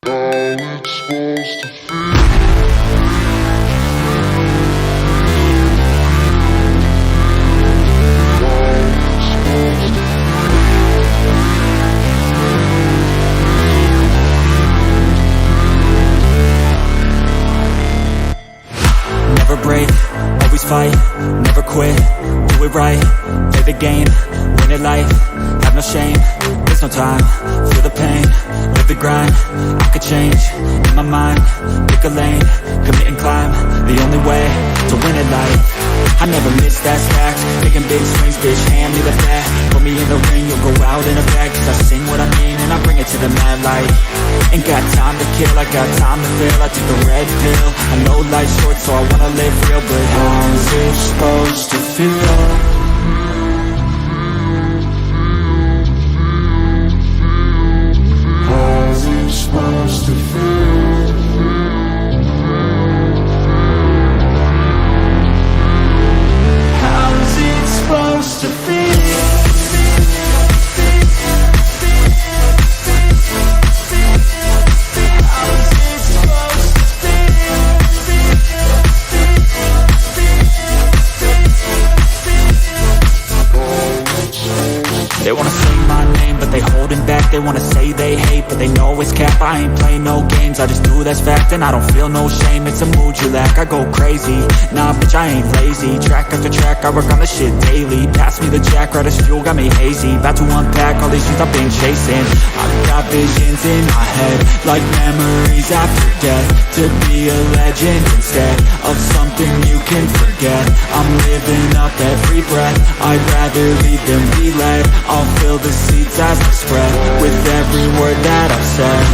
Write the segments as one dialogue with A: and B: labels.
A: Never break, always fight, never quit, do it right, play the game, win it life, have no shame, there's no time, feel the pain, live the grind, I could change, in my mind, pick a lane, commit and climb, the only way to win it life. I never miss, that's fact, taking big swings, bitch, hand me the bat, put me in the ring, you'll go out in a bag, cause I sing what I mean and I bring it to the mad light. Ain't got time to kill, I got time to feel, I take the red pill, I know life's short so I wanna live real, but how's it supposed to feel? How's it supposed to feel? How's it supposed to feel? They wanna say my name, but they holding back. They wanna say they hate, but they know it's cap. I ain't play no games, I just do that's fact. And I don't feel no shame, it's a mood you lack. I go crazy, nah bitch I ain't lazy. Track after track, I work on this shit daily. Pass me the jack, right as fuel, got me hazy. About to unpack all these things I've been chasing. I've got visions in my head, like memories after death. To be a legend instead of something you can forget. I'm living up every breath, I'd rather lead than be led. I'll fill the seeds as I spread with every word that I've said.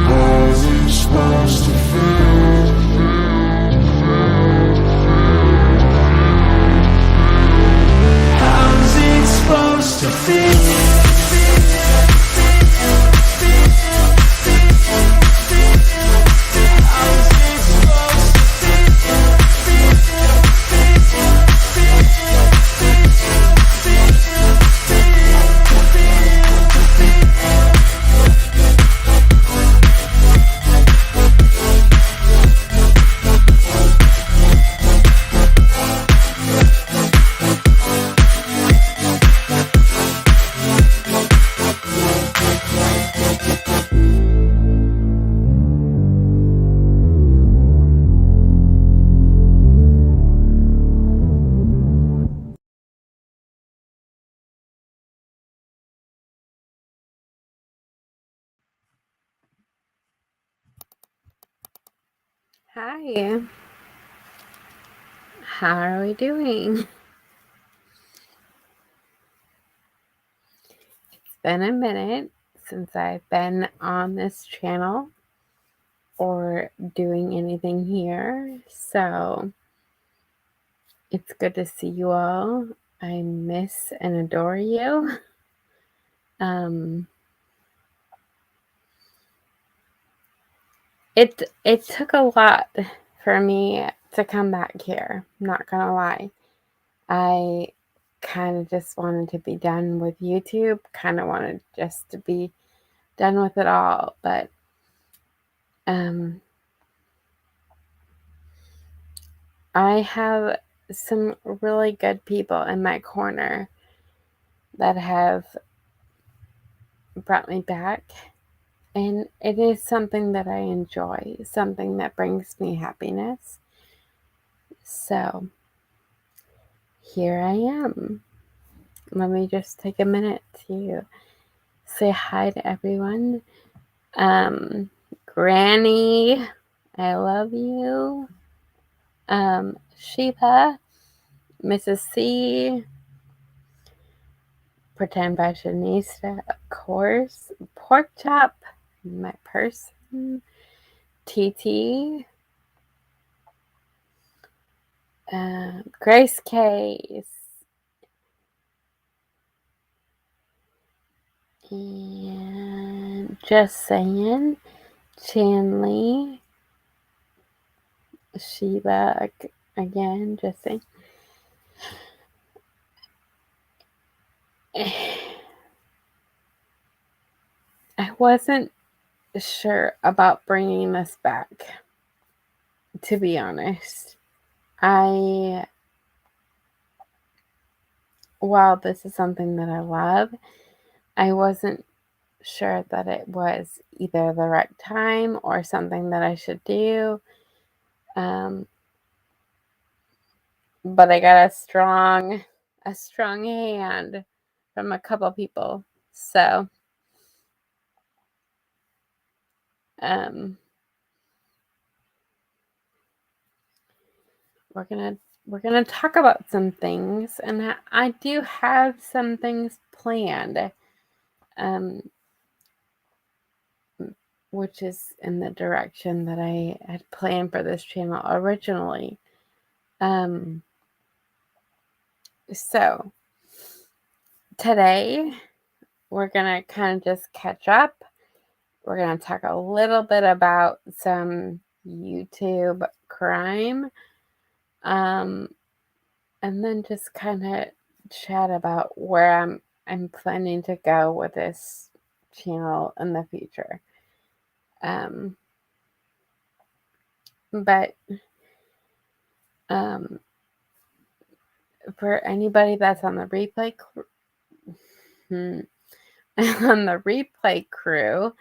A: How's it supposed to feel? How's it supposed to feel?
B: Hi, how are we doing? It's been a minute since I've been on this channel or doing anything here, so it's good to see you all. I miss and adore you. It took a lot for me to come back here, I'm not gonna lie. I kind of just wanted to be done with YouTube, kind of wanted just to be done with it all, but I have some really good people in my corner that have brought me back, and it is something that I enjoy, something that brings me happiness. So here I am. Let me just take a minute to say hi to everyone. Granny, I love you. Sheila, Mrs. C, Pretend Fashionista, of course, Pork Chop, my person, TT, Grace Case, and Just Saying, Chanley, Sheila, again, Just Saying, I wasn't sure about bringing this back, to be honest. While this is something that I love, I wasn't sure that it was either the right time or something that I should do. But I got a strong hand from a couple people. So, we're gonna talk about some things, and I do have some things planned, which is in the direction that I had planned for this channel originally. So today we're gonna kind of just catch up. We're gonna talk a little bit about some YouTube crime, and then just kind of chat about where I'm planning to go with this channel in the future. But for anybody that's on the replay on the replay crew,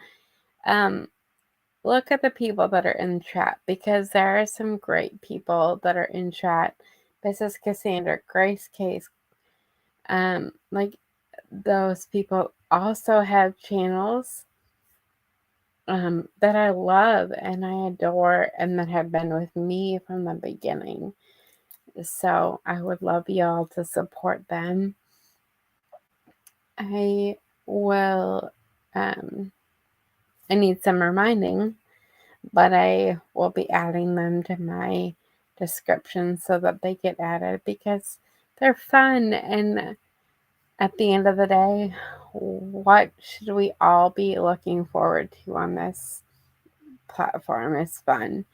B: look at the people that are in chat, because there are some great people that are in chat. Mrs. Cassandra, Grace Case, like those people also have channels that I love and I adore and that have been with me from the beginning. So I would love y'all to support them. I will, I need some reminding, but I will be adding them to my description so that they get added, because they're fun. And at the end of the day, what should we all be looking forward to on this platform is fun.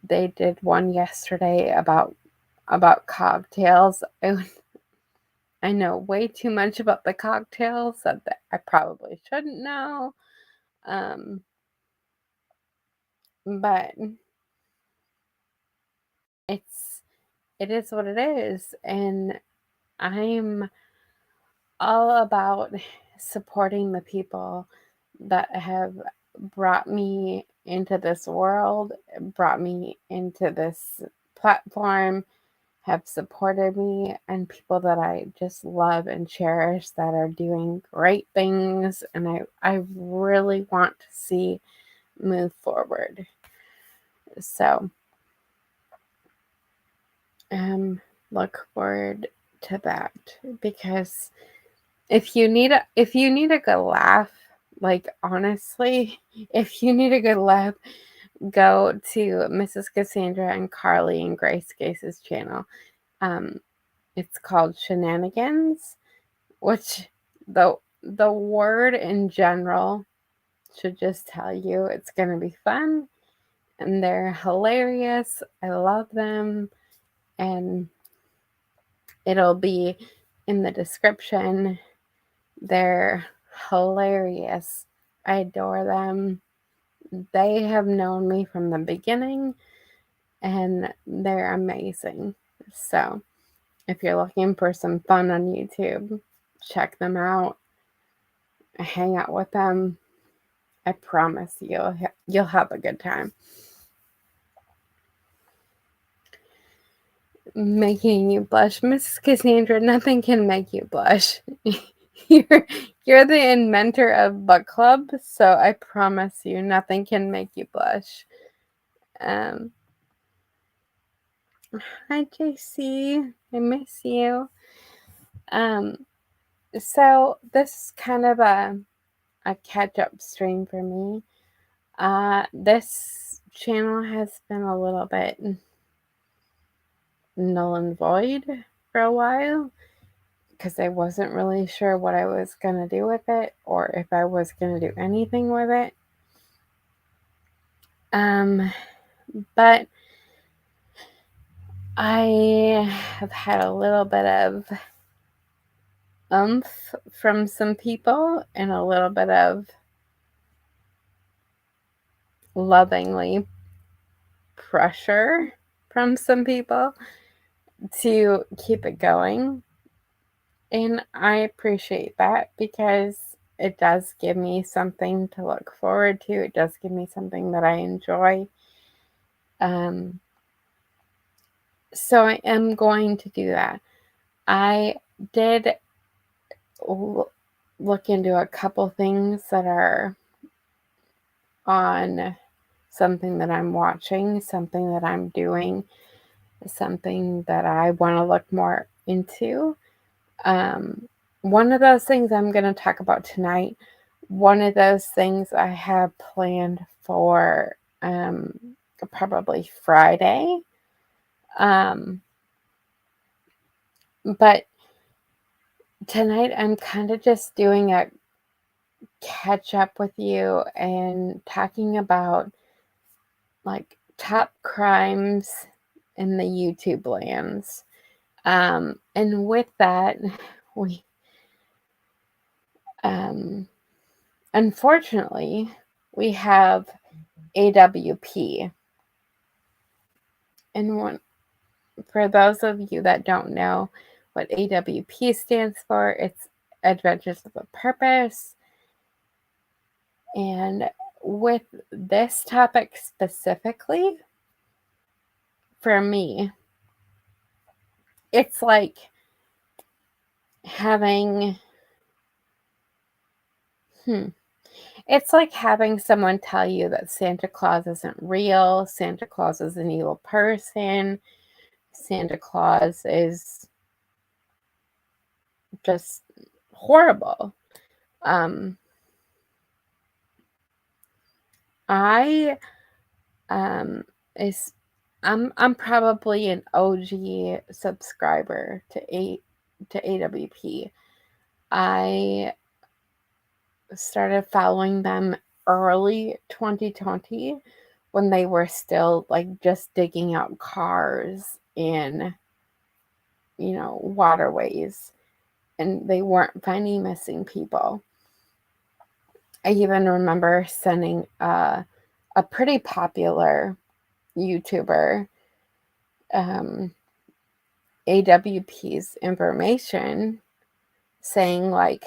B: They did one yesterday about cocktails. I know way too much about the cocktails that I probably shouldn't know. But it is what it is, and I'm all about supporting the people that have brought me into this world, brought me into this platform, have supported me, and people that I just love and cherish that are doing great things, and I really want to see move forward. So look forward to that, because if you need a good laugh, like honestly, if you need a good laugh, go to Mrs. Cassandra and Carly and Grace Gase's channel. It's called Shenanigans, which the word in general should just tell you it's gonna be fun, and they're hilarious. I love them, and it'll be in the description. They're hilarious. I adore them. They have known me from the beginning, and they're amazing. So if you're looking for some fun on YouTube, check them out. Hang out with them. I promise you'll have a good time. Making you blush, Mrs. Cassandra. Nothing can make you blush. You're the inventor of book club, so I promise you, nothing can make you blush. Hi, JC. I miss you. So this is kind of a catch-up stream for me. This channel has been a little bit null and void for a while, because I wasn't really sure what I was going to do with it, or if I was going to do anything with it. But I have had a little bit of oomph from some people and a little bit of lovingly pressure from some people to keep it going. And I appreciate that because it does give me something to look forward to. It does give me something that I enjoy. So I am going to do that. I did look into a couple things that are on something that I'm watching, something that I'm doing, something that I want to look more into. One of those things I'm going to talk about tonight. One of those things I have planned for probably Friday. But tonight I'm kind of just doing a catch up with you and talking about like top crimes in the YouTube lands. And with that, we unfortunately we have AWP. And for those of you that don't know what AWP stands for, it's Adventures with a Purpose. And with this topic specifically, for me, it's like having it's like having someone tell you that Santa Claus isn't real, Santa Claus is an evil person, Santa Claus is just horrible. I is I'm probably an OG subscriber to AWP. I started following them early 2020 when they were still like just digging out cars in waterways, and they weren't finding missing people. I even remember sending a pretty popular YouTuber AWP's information saying like,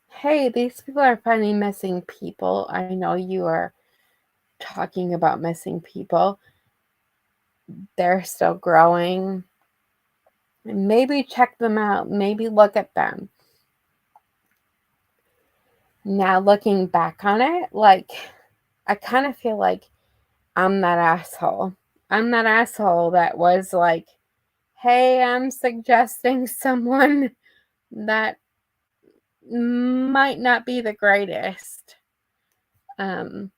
B: hey, these people are finding missing people. I know you are talking about missing people. They're still growing. Maybe check them out. Maybe look at them. Now looking back on it, like, I kind of feel like I'm that asshole. I'm that asshole that was like, hey, I'm suggesting someone that might not be the greatest. And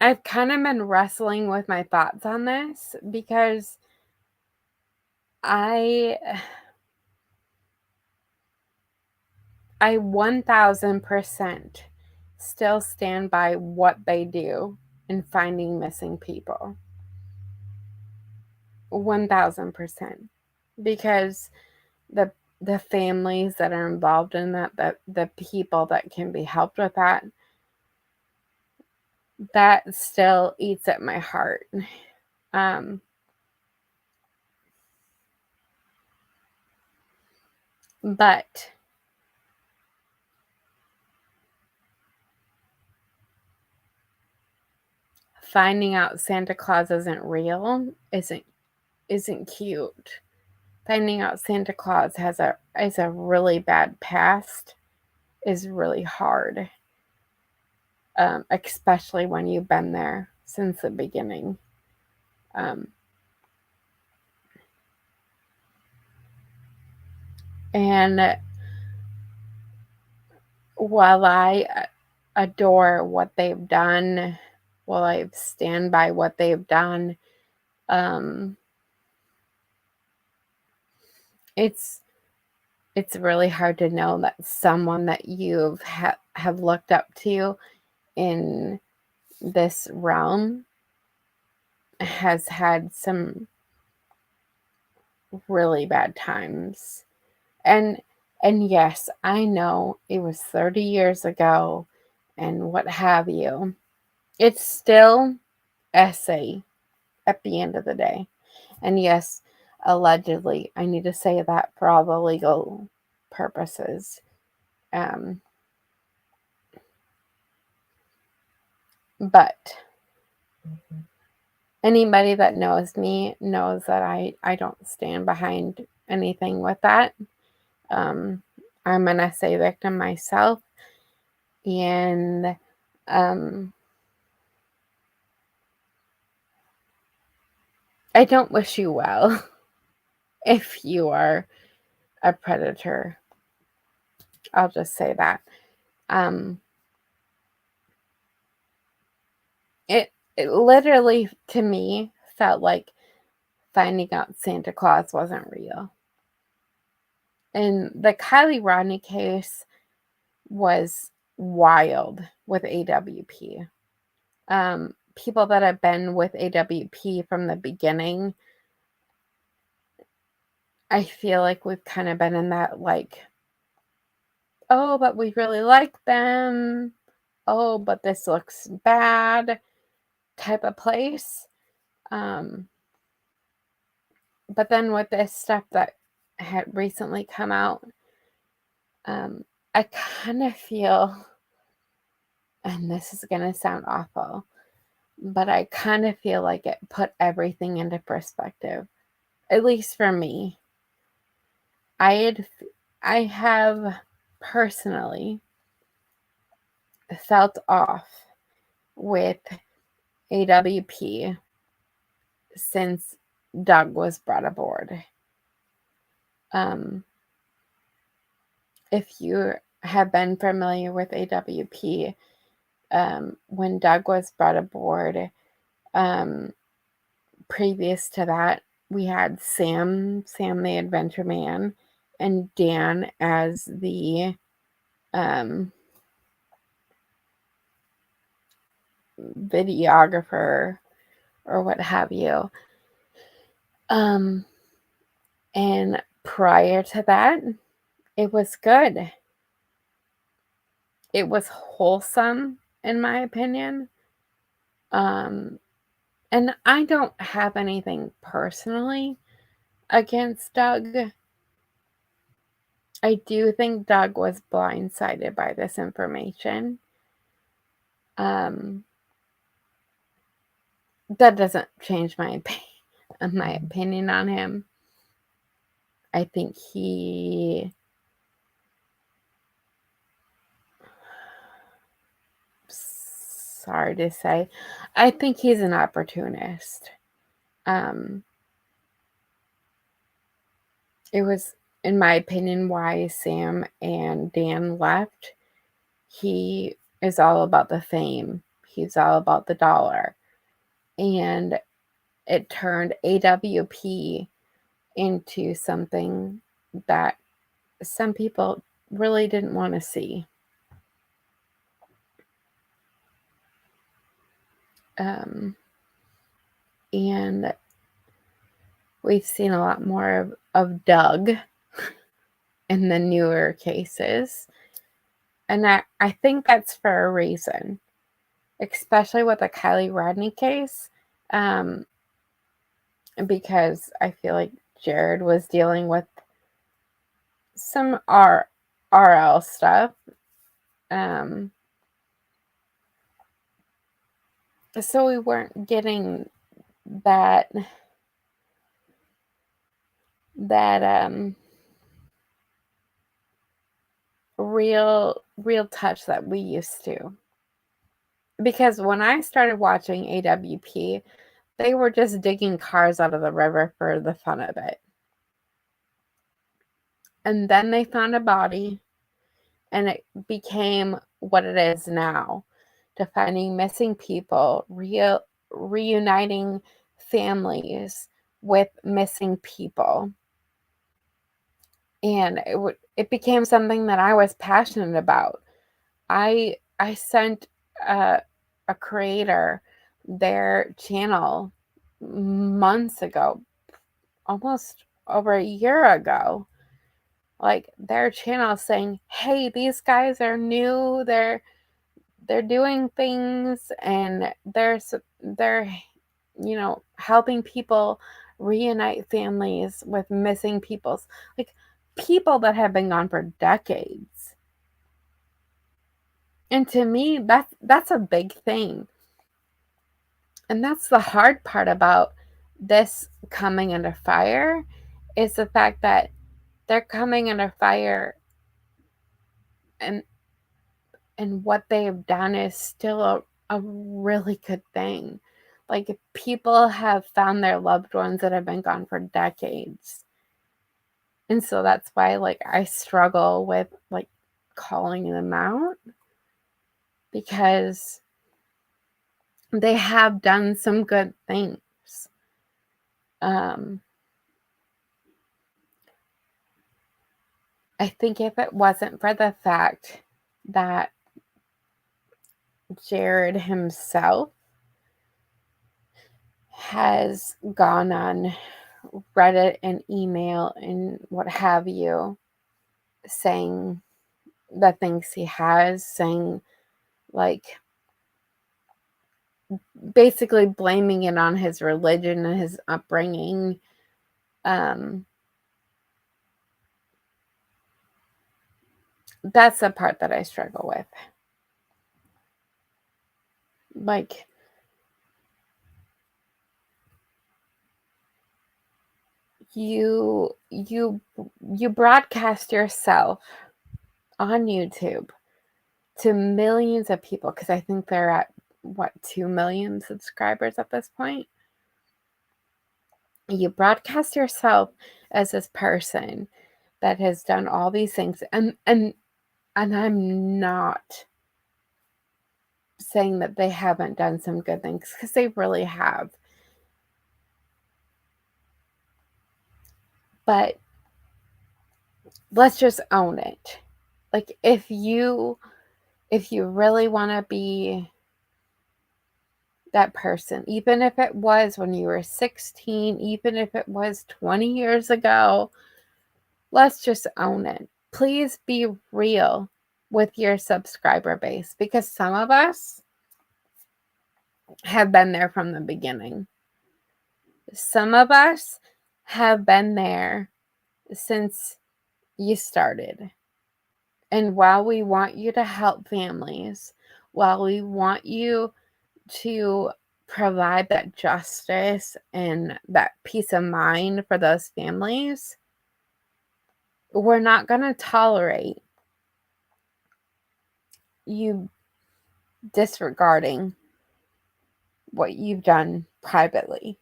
B: I've kind of been wrestling with my thoughts on this because I 1000% still stand by what they do in finding missing people. 1000%. Because the families that are involved in that, the people that can be helped with that still eats at my heart. But finding out Santa Claus isn't real isn't cute. Finding out Santa Claus has a really bad past is really hard, especially when you've been there since the beginning. And while I adore what they've done, while I stand by what they've done, it's really hard to know that someone that you've have looked up to in this realm has had some really bad times. And yes, I know it was 30 years ago and what have you. It's still essay at the end of the day. And yes, allegedly, I need to say that for all the legal purposes. But anybody that knows me knows that I don't stand behind anything with that. I'm an essay victim myself, and I don't wish you well if you are a predator. I'll just say that. It literally, to me, felt like finding out Santa Claus wasn't real. And the Kylie Rodney case was wild with AWP. People that have been with AWP from the beginning, I feel like we've kind of been in that, like, oh, but we really like them. Oh, but this looks bad type of place. But then with this stuff that had recently come out, I kind of feel, and this is going to sound awful, but I kind of feel like it put everything into perspective, at least for me. I have personally felt off with AWP since Doug was brought aboard. If you have been familiar with AWP, when Doug was brought aboard, previous to that, we had Sam the Adventure Man, and Dan as the videographer or what have you. And prior to that, it was good. It was wholesome, in my opinion. And I don't have anything personally against Doug. I do think Doug was blindsided by this information. That doesn't change my opinion on him. I think sorry to say, I think he's an opportunist. It was, in my opinion, why Sam and Dan left. He is all about the fame. He's all about the dollar. And it turned AWP into something that some people really didn't want to see. And we've seen a lot more of Doug in the newer cases. And I think that's for a reason, especially with the Kylie Rodney case, because I feel like Jared was dealing with some RL stuff. So we weren't getting that real touch that we used to. Because when I started watching AWP, they were just digging cars out of the river for the fun of it. And then they found a body, and it became what it is now, to finding missing people, reuniting families with missing people. And it became something that I was passionate about. I sent a creator their channel months ago, almost over a year ago. Like their channel saying, hey, these guys are new, they're doing things, and they're helping people reunite families with missing peoples, like people that have been gone for decades. And to me, that's a big thing. And that's the hard part about this coming under fire, is the fact that they're coming under fire, and what they have done is still a really good thing. Like people have found their loved ones that have been gone for decades. And so that's why like I struggle with like calling them out, because they have done some good things. I think if it wasn't for the fact that Jared himself has gone on Reddit and email and what have you, saying the things he has, saying like basically blaming it on his religion and his upbringing. That's the part that I struggle with. Like, you broadcast yourself on YouTube to millions of people, because I think they're at what, 2 million subscribers at this point. You broadcast yourself as this person that has done all these things, and I'm not saying that they haven't done some good things, because they really have. But let's just own it. Like if you really want to be that person, even if it was when you were 16, even if it was 20 years ago, let's just own it. Please be real with your subscriber base, because some of us have been there from the beginning. Some of us have been there since you started. And while we want you to help families, while we want you to provide that justice and that peace of mind for those families, we're not going to tolerate you disregarding what you've done privately.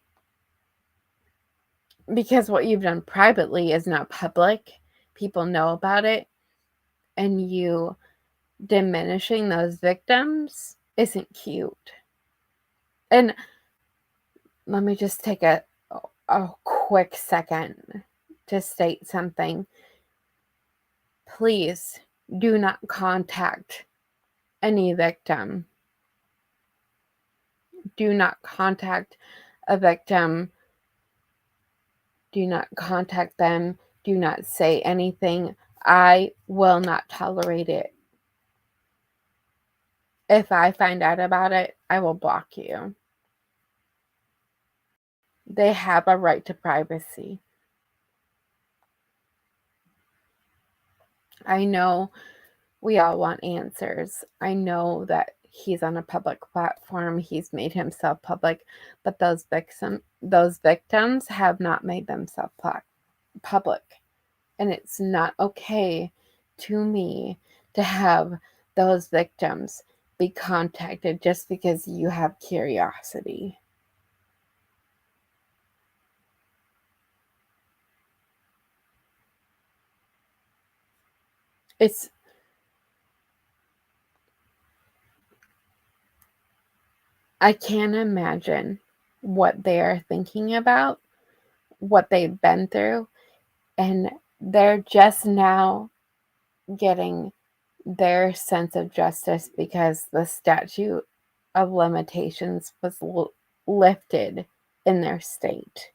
B: Because what you've done privately is not public. People know about it. And you diminishing those victims isn't cute. And let me just take a quick second to state something. Please do not contact any victim. Do not contact a victim. Do not contact them. Do not say anything. I will not tolerate it. If I find out about it, I will block you. They have a right to privacy. I know we all want answers. I know that he's on a public platform. He's made himself public, but those victims have not made themselves public. And it's not okay to me to have those victims be contacted just because you have curiosity. I can't imagine what they are thinking about, what they've been through, and they're just now getting their sense of justice because the statute of limitations was lifted in their state.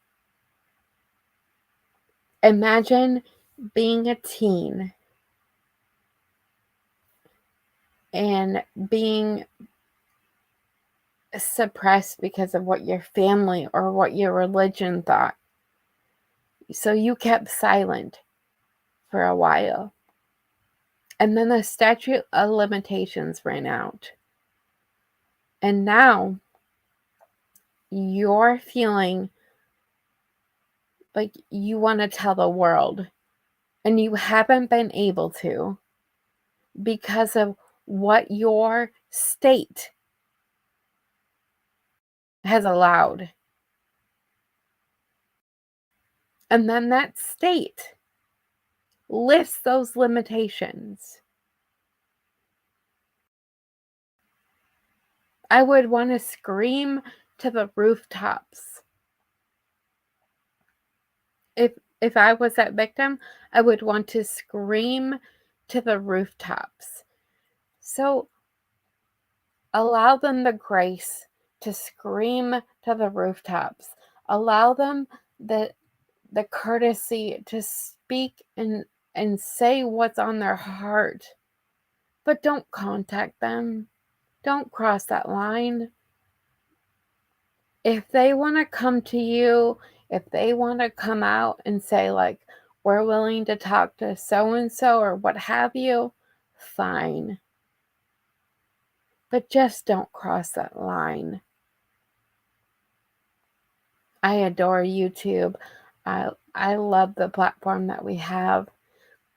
B: Imagine being a teen and being suppressed because of what your family or what your religion thought. So you kept silent for a while. And then the statute of limitations ran out. And now you're feeling like you want to tell the world, and you haven't been able to because of what your state has allowed. And then that state lifts those limitations. I would want to scream to the rooftops. If I was that victim, I would want to scream to the rooftops. So allow them the grace to scream to the rooftops. Allow them the courtesy to speak and say what's on their heart. But don't contact them. Don't cross that line. If they want to come to you, if they want to come out and say, like, we're willing to talk to so-and-so or what have you, fine. But just don't cross that line. I adore YouTube. I love the platform that we have.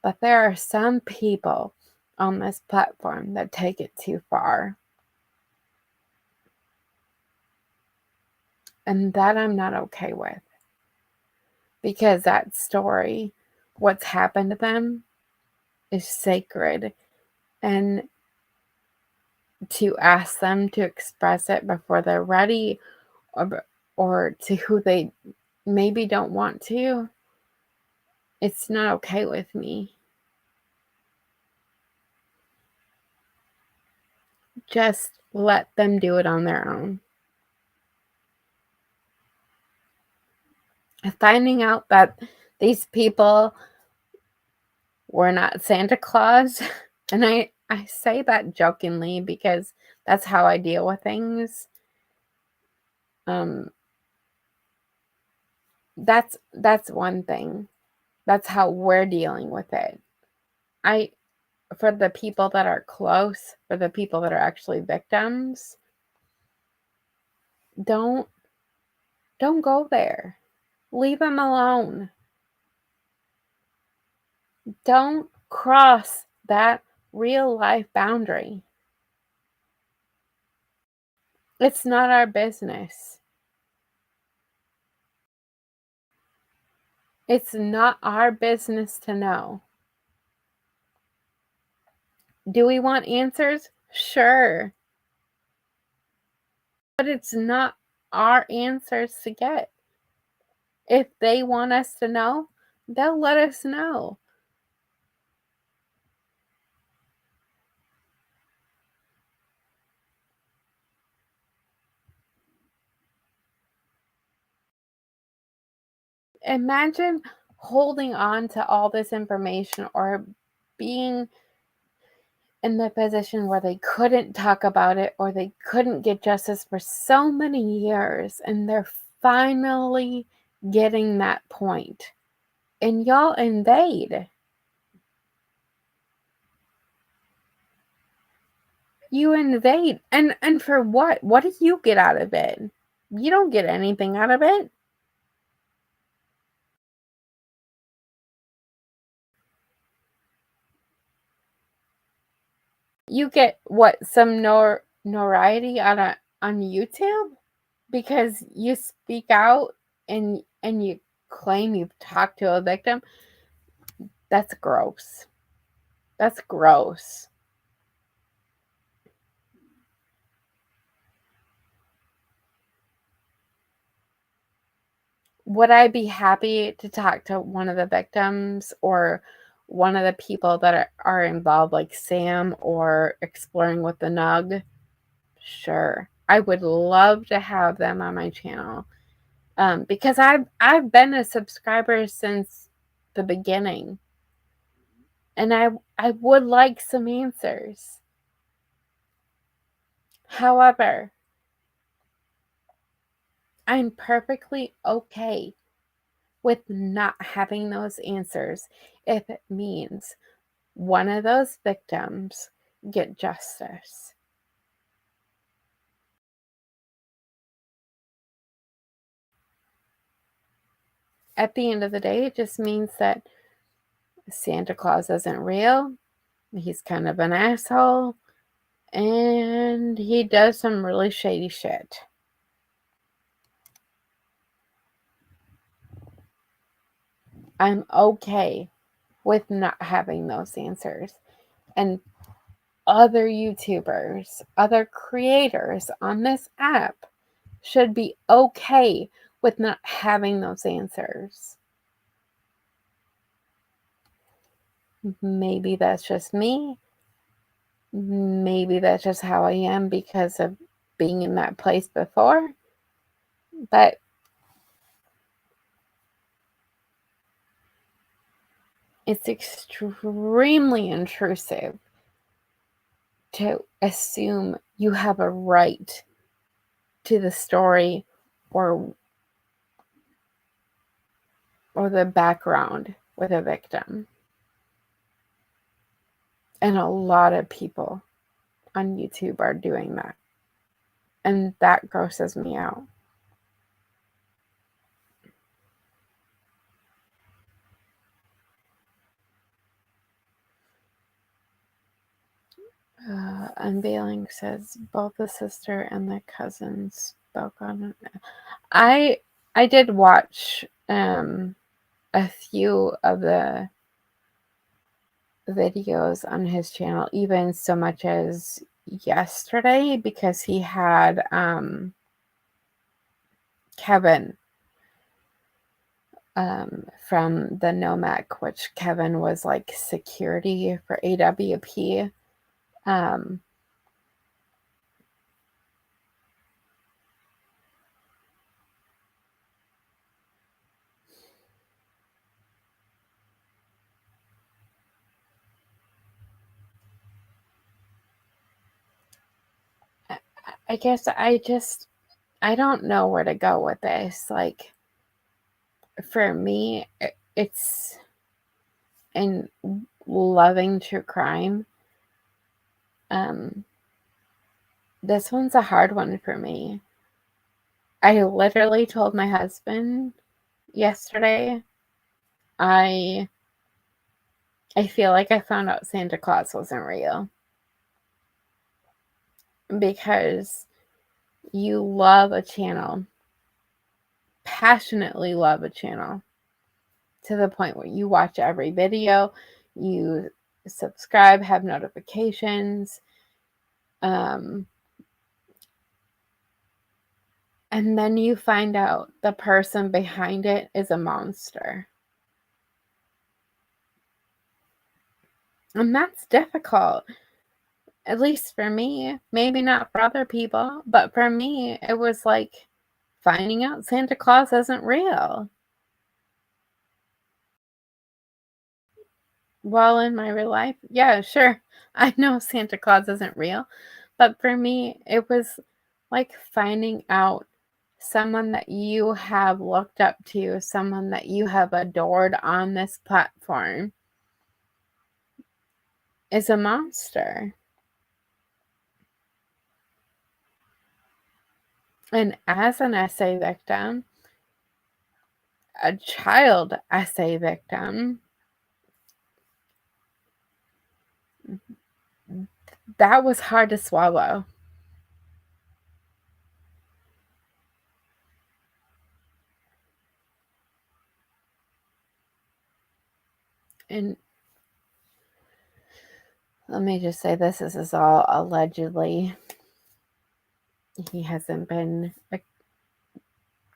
B: But there are some people on this platform that take it too far. And that I'm not okay with. Because that story, what's happened to them, is sacred. And to ask them to express it before they're ready, or to who they maybe don't want to, it's not okay with me. Just let them do it on their own. Finding out that these people were not Santa Claus, and I say that jokingly because that's how I deal with things. That's one thing. That's how we're dealing with it. For the people that are close, for the people that are actually victims, don't go there. Leave them alone. Don't cross that real life boundary. It's not our business. It's not our business to know. Do we want answers? Sure. But it's not our answers to get. If they want us to know, they'll let us know. Imagine holding on to all this information or being in the position where they couldn't talk about it or they couldn't get justice for so many years, and they're finally getting that point. And y'all invade. You invade. And for what? What do you get out of it? You don't get anything out of it. You get what? Some notoriety on YouTube because you speak out and you claim you've talked to a victim. That's gross. That's gross. Would I be happy to talk to one of the victims or one of the people that are involved, like Sam or Exploring with the Nug? Sure. I would love to have them on my channel. Because I've been a subscriber since the beginning. And I would like some answers. However, I'm perfectly okay with not having those answers if it means one of those victims get justice. At the end of the day, it just means that Santa Claus isn't real. He's kind of an asshole. And he does some really shady shit. I'm okay with not having those answers. And other YouTubers, other creators on this app should be okay with not having those answers. Maybe that's just me. Maybe that's just how I am because of being in that place before. But it's extremely intrusive to assume you have a right to the story or the background with a victim. And a lot of people on YouTube are doing that. And that grosses me out. Unveiling says both the sister and the cousin spoke on it. I did watch a few of the videos on his channel, even so much as yesterday, because he had Kevin from the Nomec, which Kevin was like security for AWP. I guess I don't know where to go with this. Like, for me, it's in loving true crime. This one's a hard one for me. I literally told my husband yesterday, I feel like I found out Santa Claus wasn't real. Because you love a channel, passionately love a channel, to the point where you watch every video, you subscribe, have notifications, and then you find out the person behind it is a monster. And that's difficult. At least for me. Maybe not for other people, but for me, it was like finding out Santa Claus isn't real. While in my real life, yeah, sure, I know Santa Claus isn't real, but for me, it was like finding out someone that you have looked up to, someone that you have adored on this platform is a monster. And as an SA victim, a child SA victim, that was hard to swallow. And let me just say, this is all allegedly. He hasn't been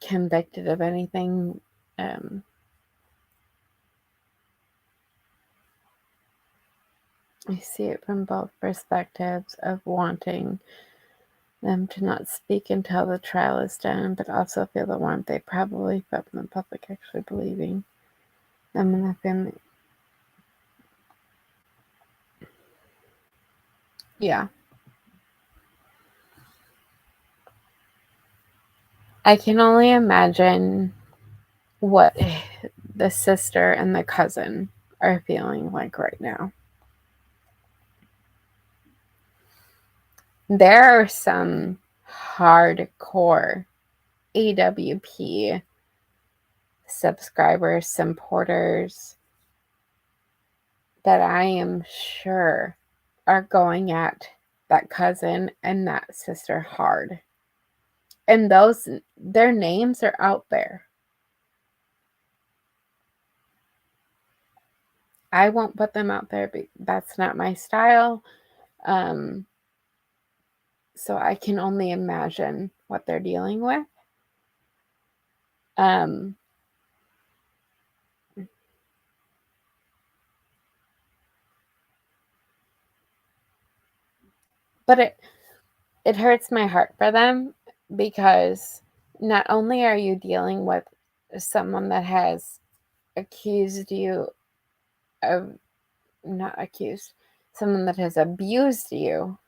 B: convicted of anything. I see it from both perspectives of wanting them to not speak until the trial is done, but also feel the warmth they probably felt in the public actually believing them and the family. Yeah. I can only imagine what the sister and the cousin are feeling like right now. There are some hardcore AWP subscribers, supporters that I am sure are going at that cousin and that sister hard. And their names are out there. I won't put them out there, but that's not my style. So I can only imagine what they're dealing with. But it hurts my heart for them because not only are you dealing with someone that has accused you of, not accused, someone that has abused you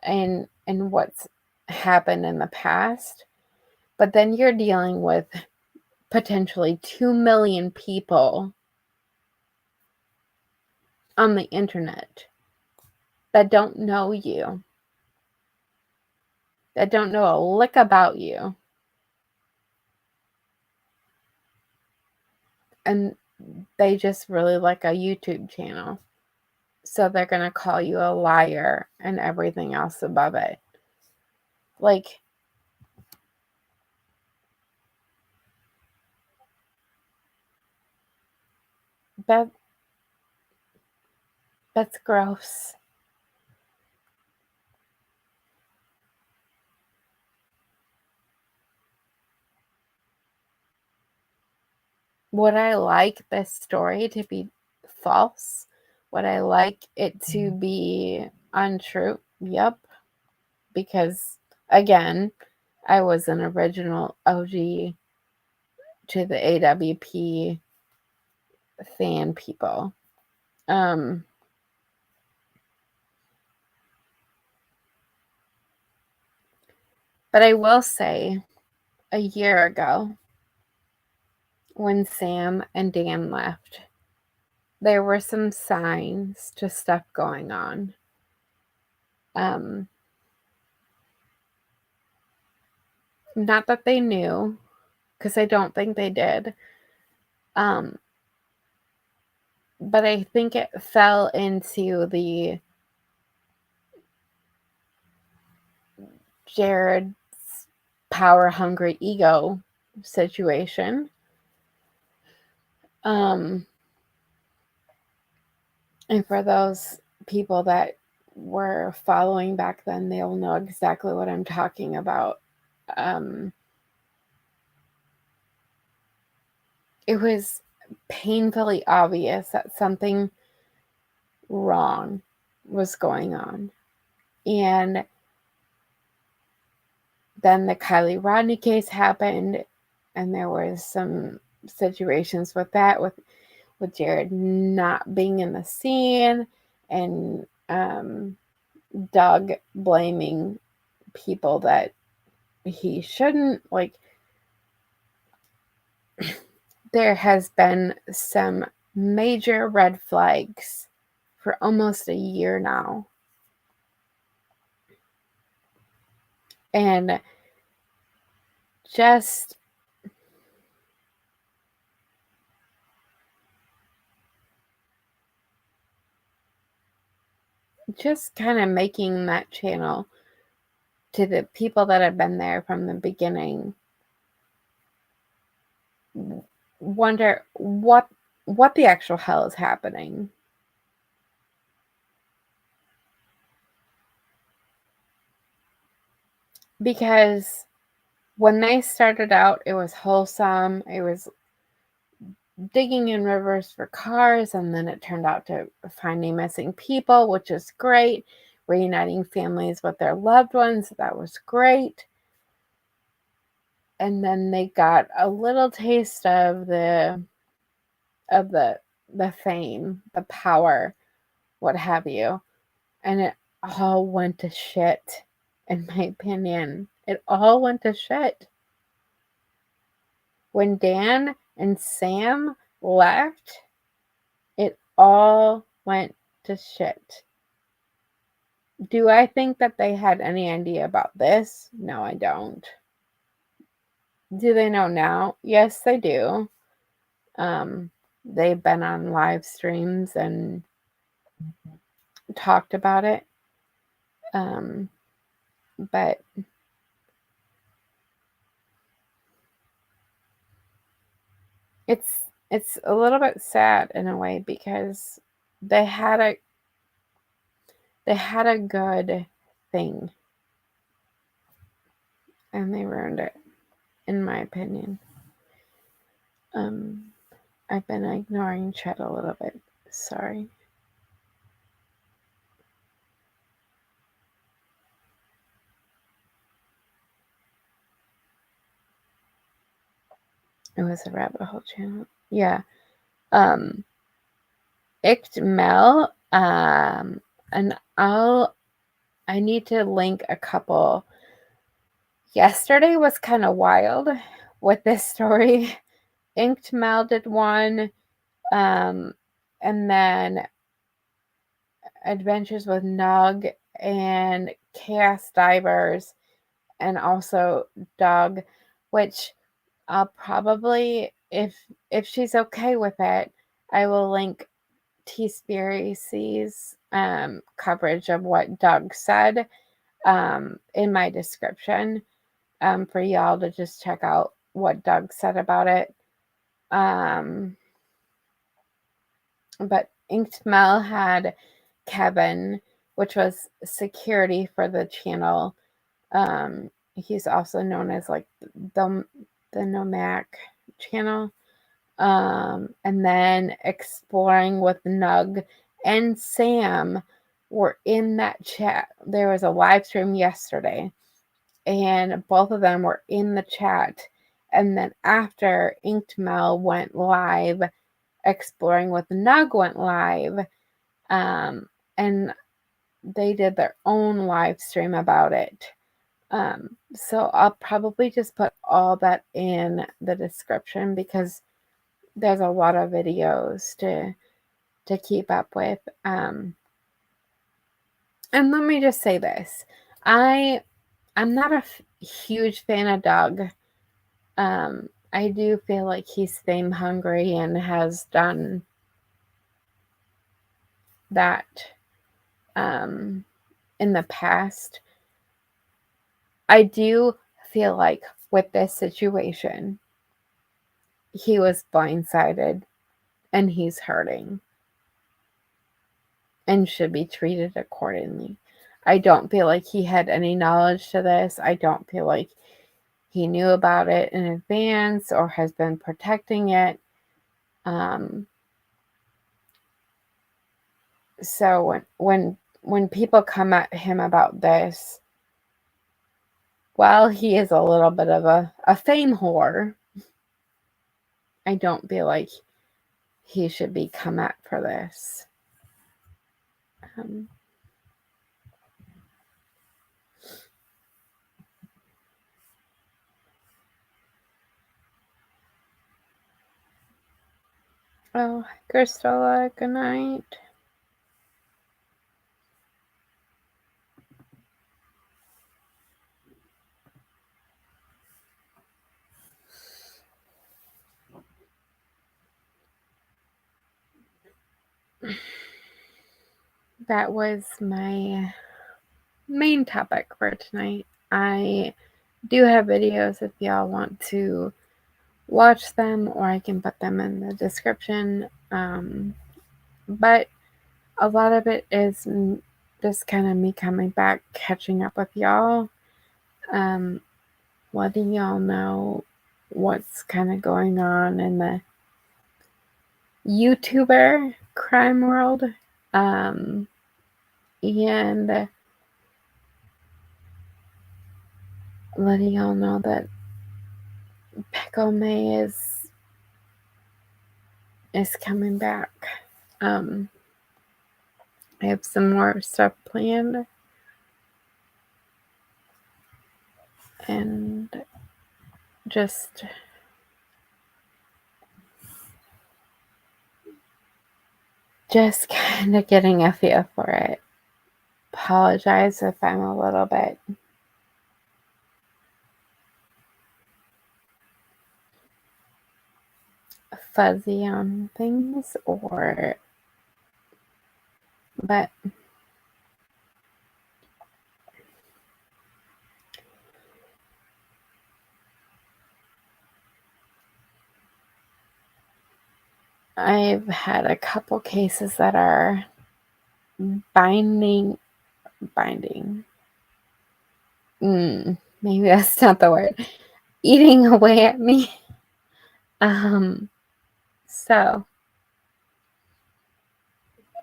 B: and what's happened in the past, but then you're dealing with potentially 2 million people on the internet that don't know you, that don't know a lick about you, and they just really like a YouTube channel. So they're going to call you a liar and everything else above it. Like, that's gross. Would I like this story to be false? Would I like it to be untrue? Yep. Because, again, I was an original OG to the AWP fan people. But I will say, a year ago, when Sam and Dan left, there were some signs to stuff going on. Not that they knew, because I don't think they did. But I think it fell into the Jared's power hungry ego situation. And for those people that were following back then, they'll know exactly what I'm talking about. It was painfully obvious that something wrong was going on. And then the Kylie Rodney case happened, and there was some situations with that, with Jared not being in the scene, and Doug blaming people that he shouldn't. Like, there has been some major red flags for almost a year now. And just kind of making that channel to the people that have been there from the beginning wonder what the actual hell is happening. Because when they started out, it was wholesome. It was digging in rivers for cars, and then it turned out to finding missing people, which is great. reuniting families with their loved ones. That was great. And then they got a little taste of the fame, the power, what have you. And it all went to shit, in my opinion. It all went to shit. When Dan and Sam left, it all went to shit. Do I think that they had any idea about this? No, I don't. Do they know now? Yes, they do. They've been on live streams and talked about it. But it's a little bit sad in a way, because they had a good thing and they ruined it, in my opinion. I've been ignoring chat a little bit. Sorry. It was a rabbit hole channel. Yeah. Mel. And I need to link a couple. Yesterday was kind of wild with this story. Inked Mel did one. And then Adventures with Nug and Chaos Divers, and also Doug, which I'll probably, if she's okay with it, I will link T-Spiracy's coverage of what Doug said in my description for y'all to just check out what Doug said about it. But Inked Mel had Kevin, which was security for the channel. He's also known as like the Nomac channel. And then Exploring with Nug and Sam were in that chat. There was a live stream yesterday, and both of them were in the chat. And then after Inked Mel went live, Exploring with Nug went live, and they did their own live stream about it. So I'll probably just put all that in the description, because there's a lot of videos to keep up with. And let me just say this. I'm not a huge fan of Doug. I do feel like he's fame hungry and has done that in the past. I do feel like with this situation, he was blindsided and he's hurting and should be treated accordingly. I don't feel like he had any knowledge to this. I don't feel like he knew about it in advance or has been protecting it. So when people come at him about this, while he is a little bit of a fame whore, I don't feel like he should be come at for this. Oh, Crystalla, good night. That was my main topic for tonight. I do have videos if y'all want to watch them, or I can put them in the description. But a lot of it is just kind of me coming back, catching up with y'all, letting y'all know what's kind of going on in the YouTuber crime world. And letting y'all know that Pickle May is coming back. I have some more stuff planned, and just kind of getting a feel for it. Apologize if I'm a little bit fuzzy on things, but I've had a couple cases that are binding. Maybe that's not the word. Eating away at me. So,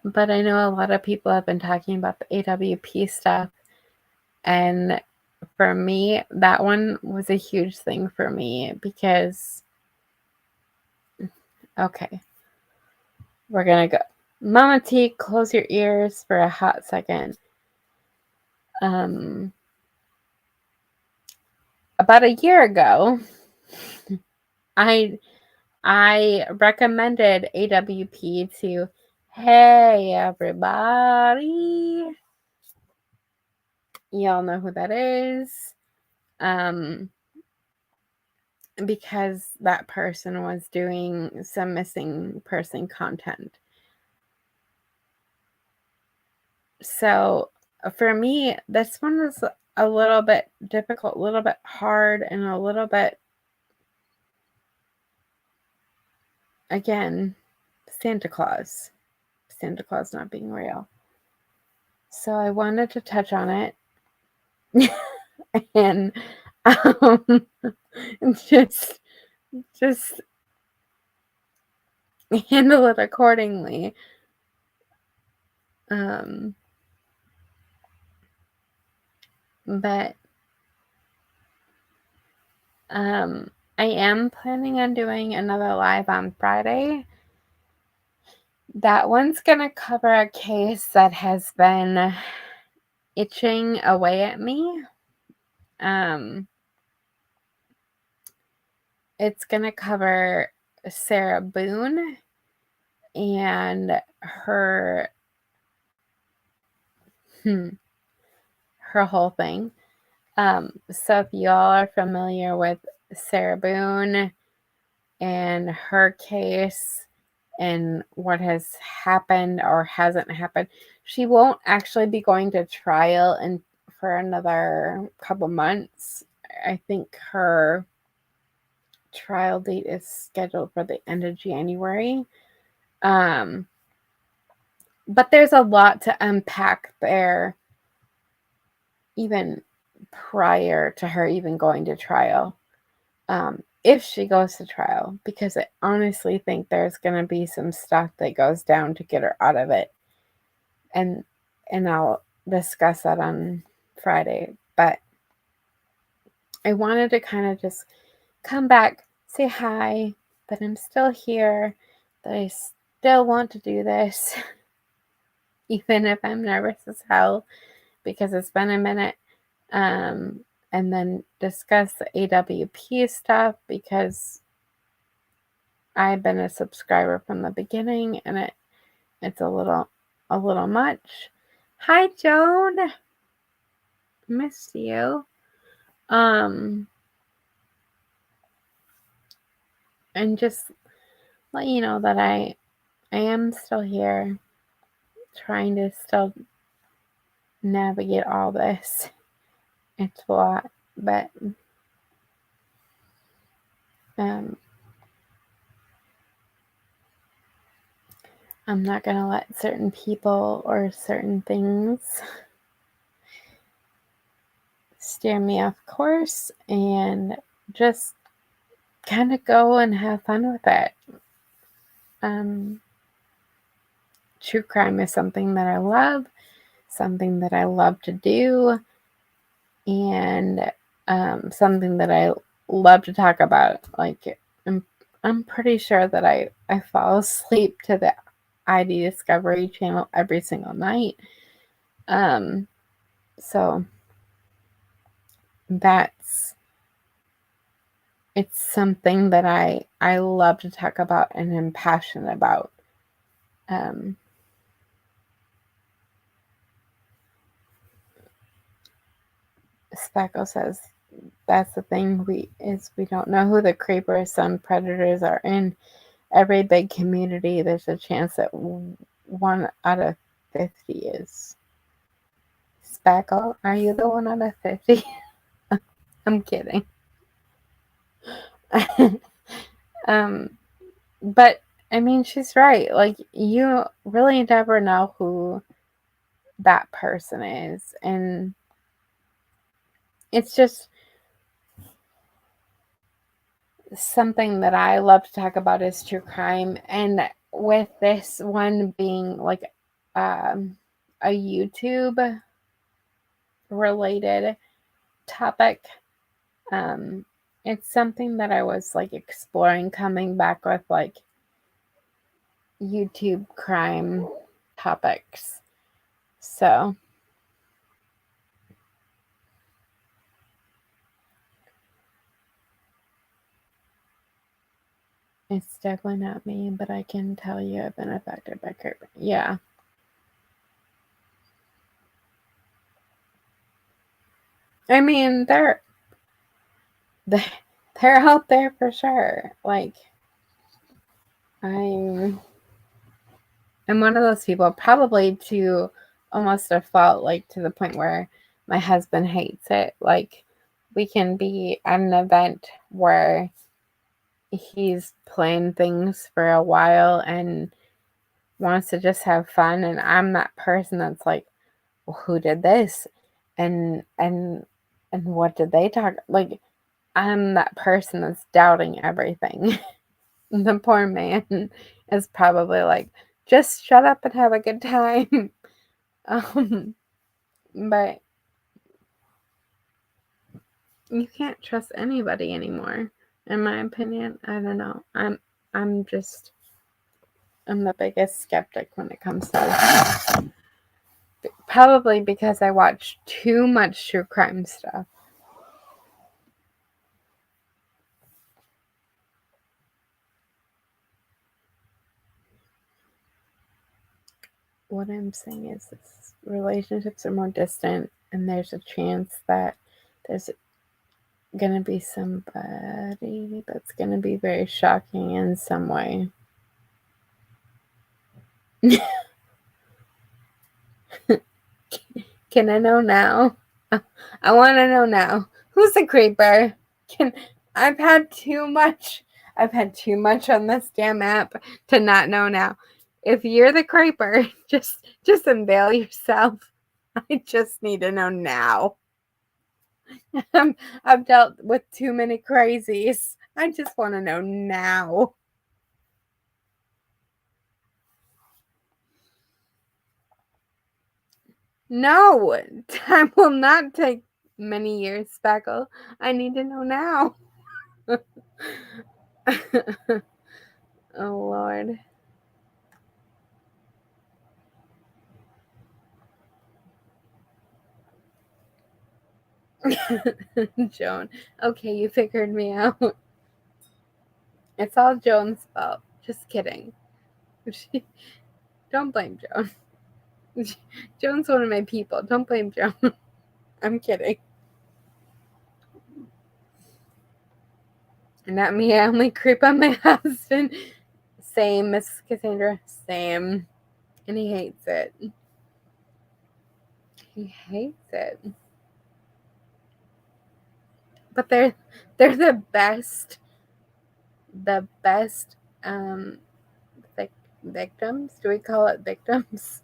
B: but I know a lot of people have been talking about the AWP stuff, and for me, that one was a huge thing for me because, okay, we're gonna go. Mama T, close your ears for a hot second. About a year ago, I recommended AWP to, hey everybody, y'all know who that is, because that person was doing some missing person content. So for me, this one was a little bit difficult, a little bit hard, and a little bit, again, Santa Claus not being real. So I wanted to touch on it and just handle it accordingly. But I am planning on doing another live on Friday. That one's gonna cover a case that has been itching away at me. It's gonna cover Sarah Boone and her whole thing. So if y'all are familiar with Sarah Boone and her case and what has happened or hasn't happened, she won't actually be going to trial for another couple months. I think her trial date is scheduled for the end of January. But there's a lot to unpack there, even prior to her even going to trial. If she goes to trial, because I honestly think there's going to be some stuff that goes down to get her out of it. And I'll discuss that on Friday. But I wanted to kind of just come back, say hi, that I'm still here, that I still want to do this, even if I'm nervous as hell, because it's been a minute. And then discuss the AWP stuff, because I've been a subscriber from the beginning, and it's a little much. Hi, Joan. Missed you. And just let you know that I am still here, trying to still navigate all this. It's a lot, but I'm not going to let certain people or certain things steer me off course, and just kind of go and have fun with it. True crime is something that I love, something that I love to do, and something that I love to talk about. Like, I'm pretty sure that I fall asleep to the ID Discovery channel every single night. So it's something that I love to talk about and am passionate about. Speckle says that's the thing we don't know who the creepers, some predators are in every big community. There's a chance that 1 out of 50 is. Speckle, are you the 1 out of 50? I'm kidding. But I mean, she's right. Like, you really never know who that person is, and it's just something that I love to talk about is true crime. And with this one being like a YouTube related topic, it's something that I was like exploring, coming back with like YouTube crime topics. So it's definitely not me, but I can tell you I've been affected by creeping. Yeah. I mean, they're out there for sure. Like, I'm one of those people, probably to almost a fault, like to the point where my husband hates it. Like, we can be at an event where he's playing things for a while and wants to just have fun, and I'm that person that's like, well, who did this, and what did they talk, like, I'm that person that's doubting everything. The poor man is probably like, just shut up and have a good time. But you can't trust anybody anymore, in my opinion. I don't know. I'm the biggest skeptic when it comes to, probably because I watch too much true crime stuff. What I'm saying is this, relationships are more distant, and there's a chance that there's gonna be somebody that's gonna be very shocking in some way. Can I know now? I want to know now. Who's the creeper? I've had too much. I've had too much on this damn app to not know now. If you're the creeper, just unveil yourself. I just need to know now. I've dealt with too many crazies. I just want to know now. No, time will not take many years, Speckle. I need to know now. Oh, Lord. Joan. Okay, you figured me out. It's all Joan's fault. Just kidding. Don't blame Joan. Joan's one of my people. Don't blame Joan. I'm kidding. Not me. I only creep on my husband. Same, Mrs. Cassandra. Same. And he hates it. He hates it. But they're the best. The best victims. Do we call it victims?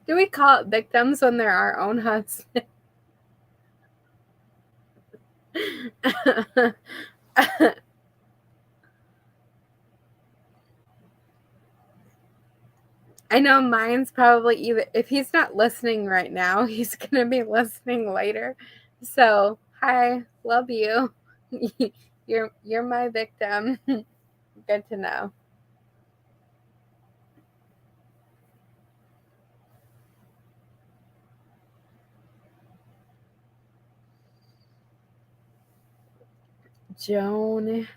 B: Do we call it victims when they're our own husband? I know mine's probably either, if he's not listening right now, he's going to be listening later. So, Hi, love you. You're my victim. Good to know. Joan,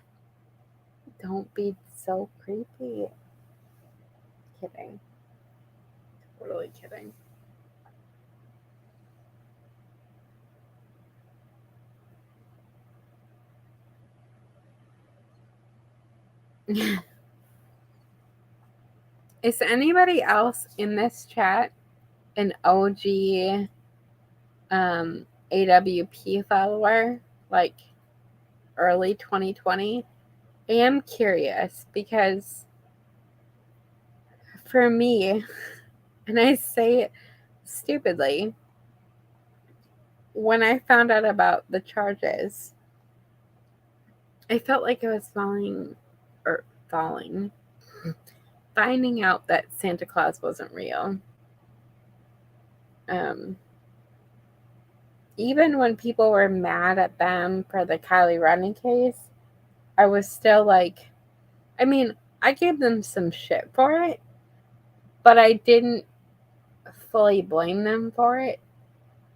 B: don't be so creepy. Kidding. Totally kidding. Is anybody else in this chat an OG AWP follower? Like early 2020? I am curious because for me, and I say it stupidly, when I found out about the charges, I felt like I was finding out that Santa Claus wasn't real. Even when people were mad at them for the Kylie Rodney case, I was still like, I mean, I gave them some shit for it, but I didn't fully blame them for it.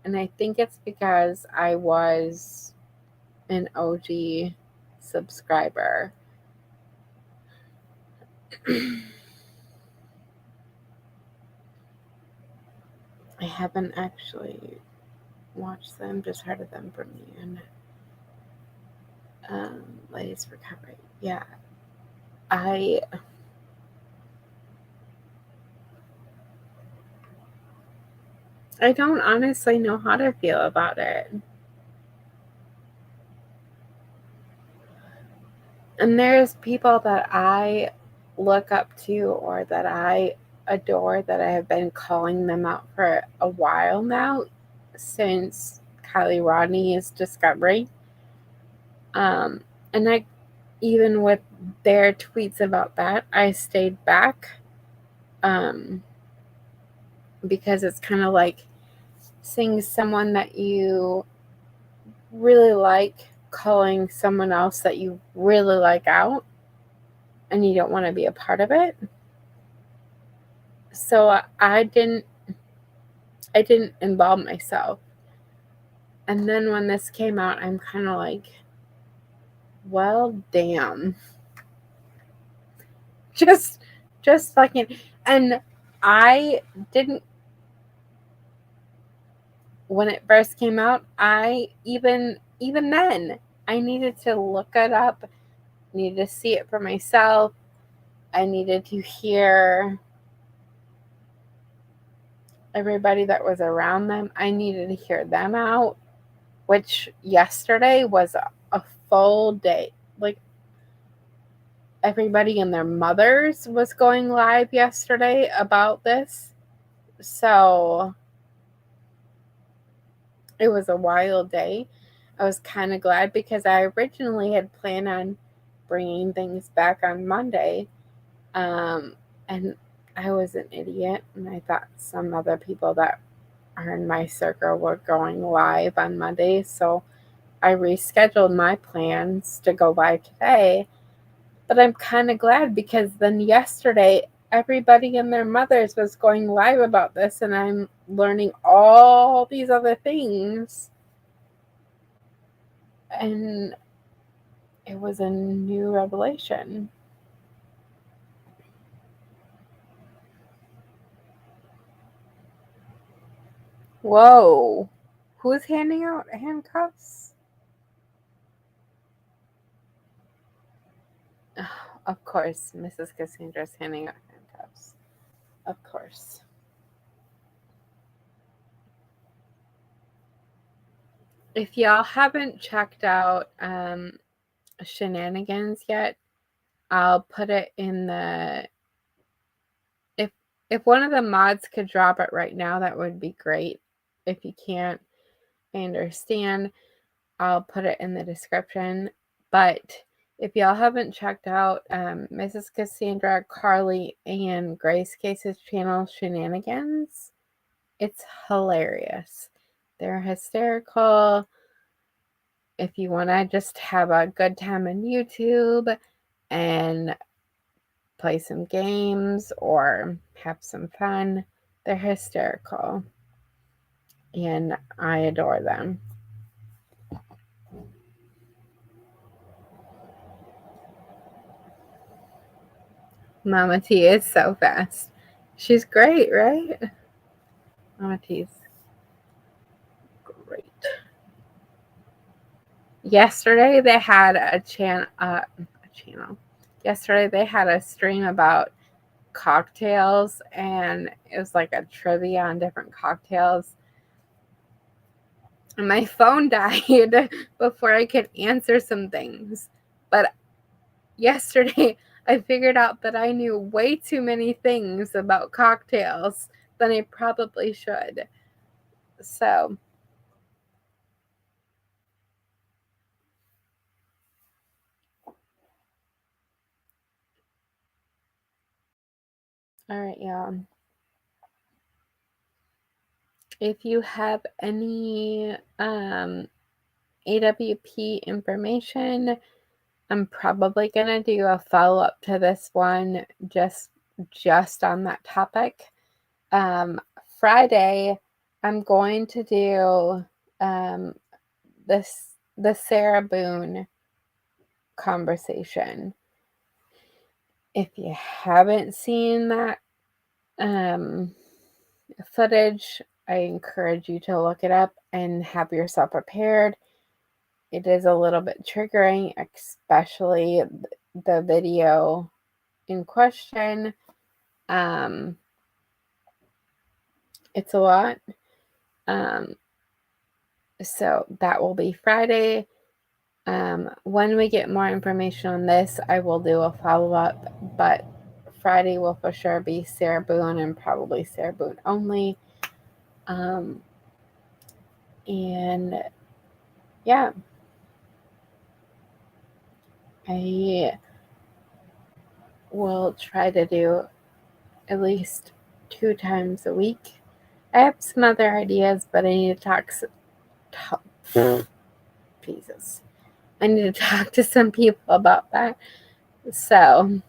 B: And I think it's because I was an OG subscriber. I haven't actually watched them, just heard of them from you. And Ladies Recovery. Yeah. I don't honestly know how to feel about it. And there's people that I look up to or that I adore that I have been calling them out for a while now since Kylie Rodney's discovery. And I, even with their tweets about that, I stayed back because it's kind of like seeing someone that you really like calling someone else that you really like out and you don't want to be a part of it. So I didn't involve myself. And then when this came out, I'm kind of like, well, damn. Just fucking. And I didn't, when it first came out, I even then, I needed to look it up, needed to see it for myself. I needed to hear everybody that was around them. I needed to hear them out, which yesterday was a full day. Like, everybody and their mothers was going live yesterday about this. So it was a wild day. I was kind of glad because I originally had planned on bringing things back on Monday. And I was an idiot, and I thought some other people that are in my circle were going live on Monday. So I rescheduled my plans to go live today. But I'm kind of glad because then yesterday, everybody and their mothers was going live about this, and I'm learning all these other things. And it was a new revelation. Whoa. Who's handing out handcuffs? Of course, Mrs. Cassandra's handing out handcuffs. Of course. If y'all haven't checked out Shenanigans yet, I'll put it in the... If one of the mods could drop it right now, that would be great. If you can't, I understand. I'll put it in the description. But if y'all haven't checked out Mrs. Cassandra, Carly, and Grace Case's channel, Shenanigans, it's hilarious. They're hysterical. if you want to just have a good time on YouTube and play some games or have some fun, they're hysterical. And I adore them. Mama T is so fast. She's great, right? Mama T's great. Yesterday they had a channel. Yesterday they had a stream about cocktails, and it was like a trivia on different cocktails. And my phone died before I could answer some things. But yesterday I figured out that I knew way too many things about cocktails than I probably should. So, all right, y'all. If you have any AWP information, I'm probably going to do a follow-up to this one just on that topic. Friday, I'm going to do the Sarah Boone conversation. If you haven't seen that footage, I encourage you to look it up and have yourself prepared. It is a little bit triggering, especially the video in question. It's a lot. So that will be Friday. When we get more information on this, I will do a follow-up, but Friday will for sure be Sarah Boone and probably Sarah Boone only. And yeah, I will try to do at least 2 times a week. I have some other ideas, but I need to Jesus. I need to talk to some people about that. So,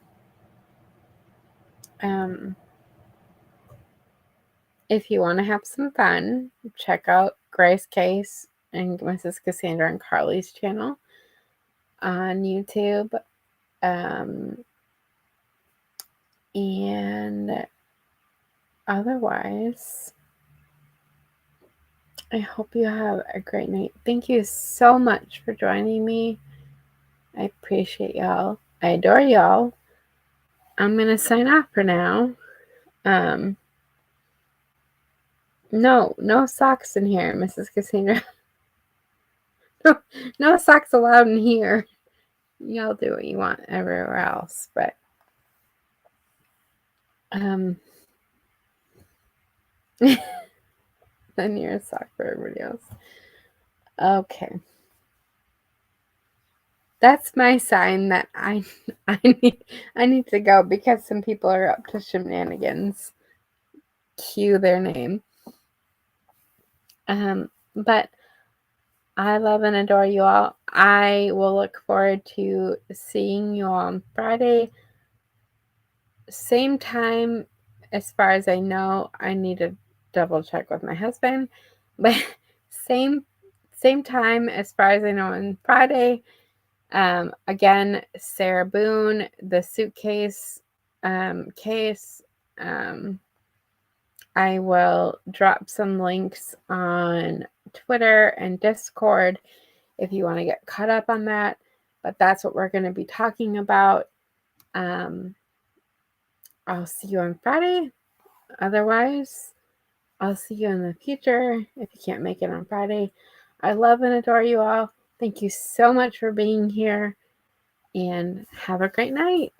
B: if you want to have some fun, check out Grace Case and Mrs. Cassandra and Carly's channel on YouTube. And otherwise, I hope you have a great night. Thank you so much for joining me. I appreciate y'all. I adore y'all. I'm going to sign off for now. No socks in here, Mrs. Cassandra. No socks allowed in here. Y'all do what you want everywhere else, but then you're a sock for everybody else. Okay. That's my sign that I need to go because some people are up to shenanigans. Cue their name. But I love and adore you all. I will look forward to seeing you on Friday. Same time, as far as I know. I need to double check with my husband, but same time as far as I know on Friday. Again, Sarah Boone, the suitcase case. I will drop some links on Twitter and Discord if you want to get caught up on that. But that's what we're going to be talking about. I'll see you on Friday. Otherwise, I'll see you in the future if you can't make it on Friday. I love and adore you all. Thank you so much for being here, and have a great night.